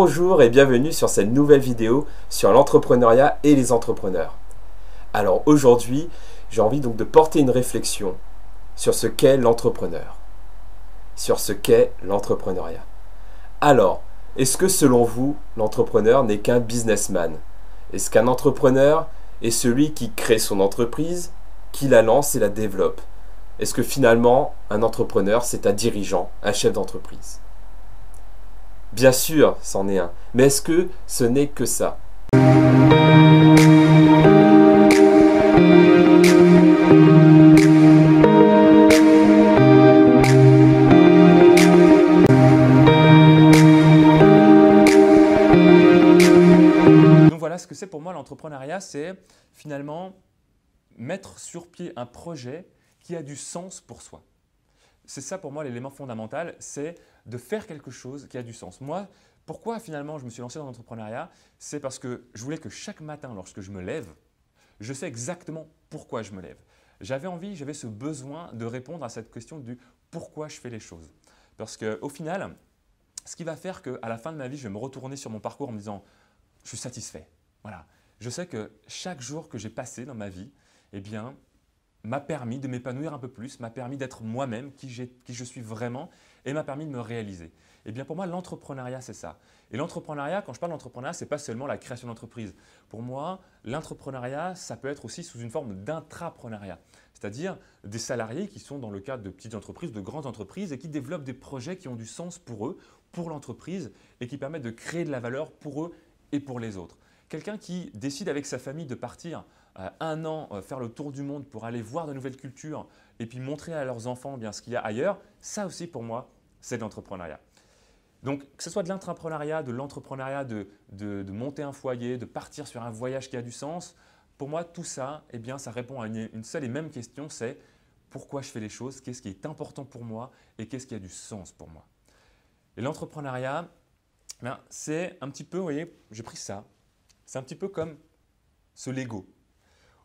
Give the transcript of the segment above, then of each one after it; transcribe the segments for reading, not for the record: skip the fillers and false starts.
Bonjour et bienvenue sur cette nouvelle vidéo sur l'entrepreneuriat et les entrepreneurs. Alors aujourd'hui, j'ai envie donc de porter une réflexion sur ce qu'est l'entrepreneur, sur ce qu'est l'entrepreneuriat. Alors, est-ce que selon vous, l'entrepreneur n'est qu'un businessman? Est-ce qu'un entrepreneur est celui qui crée son entreprise, qui la lance et la développe? Est-ce que finalement, un entrepreneur, c'est un dirigeant, un chef d'entreprise? Bien sûr, c'en est un. Mais est-ce que ce n'est que ça? Donc voilà, ce que c'est pour moi l'entrepreneuriat, c'est finalement mettre sur pied un projet qui a du sens pour soi. C'est ça pour moi l'élément fondamental, c'est de faire quelque chose qui a du sens. Moi, pourquoi finalement je me suis lancé dans l'entrepreneuriat? C'est parce que je voulais que chaque matin, lorsque je me lève, je sais exactement pourquoi je me lève. J'avais ce besoin de répondre à cette question du pourquoi je fais les choses. Parce qu'au final, ce qui va faire qu'à la fin de ma vie, je vais me retourner sur mon parcours en me disant « je suis satisfait ». Voilà. Je sais que chaque jour que j'ai passé dans ma vie, eh bien, m'a permis de m'épanouir un peu plus, m'a permis d'être moi-même, qui je suis vraiment, et m'a permis de me réaliser. Et bien pour moi, l'entrepreneuriat, c'est ça. Et l'entrepreneuriat, quand je parle d'entrepreneuriat, ce n'est pas seulement la création d'entreprise. Pour moi, l'entrepreneuriat, ça peut être aussi sous une forme d'intrapreneuriat, c'est-à-dire des salariés qui sont dans le cadre de petites entreprises, de grandes entreprises, et qui développent des projets qui ont du sens pour eux, pour l'entreprise, et qui permettent de créer de la valeur pour eux et pour les autres. Quelqu'un qui décide avec sa famille de partir un an faire le tour du monde pour aller voir de nouvelles cultures et puis montrer à leurs enfants bien ce qu'il y a ailleurs, ça aussi pour moi, c'est de l'entrepreneuriat. Donc que ce soit de l'intrapreneuriat, de l'entrepreneuriat, de monter un foyer, de partir sur un voyage qui a du sens, pour moi tout ça, eh bien, ça répond à une seule et même question, c'est pourquoi je fais les choses, qu'est-ce qui est important pour moi et qu'est-ce qui a du sens pour moi. Et l'entrepreneuriat, c'est un petit peu, vous voyez, j'ai pris ça, c'est un petit peu comme ce Lego.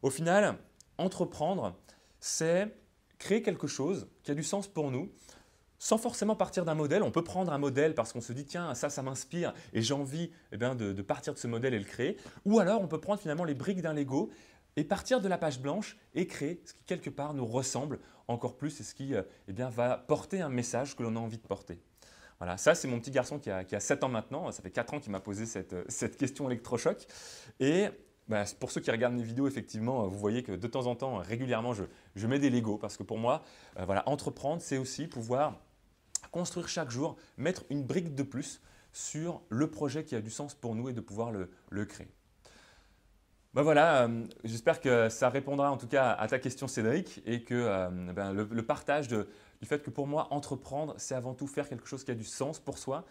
Au final, entreprendre, c'est créer quelque chose qui a du sens pour nous, sans forcément partir d'un modèle. On peut prendre un modèle parce qu'on se dit « tiens, ça m'inspire et j'ai envie de partir de ce modèle et le créer ». Ou alors, on peut prendre finalement les briques d'un Lego et partir de la page blanche et créer ce qui, quelque part, nous ressemble encore plus et ce qui va porter un message que l'on a envie de porter. Voilà, ça c'est mon petit garçon qui a 7 ans maintenant, ça fait 4 ans qu'il m'a posé cette question électrochoc. Et pour ceux qui regardent mes vidéos, effectivement, vous voyez que de temps en temps, régulièrement, je mets des Legos parce que pour moi, entreprendre, c'est aussi pouvoir construire chaque jour, mettre une brique de plus sur le projet qui a du sens pour nous et de pouvoir le créer. Voilà, j'espère que ça répondra en tout cas à ta question Cédric et que le partage du fait que pour moi, entreprendre, c'est avant tout faire quelque chose qui a du sens pour soi.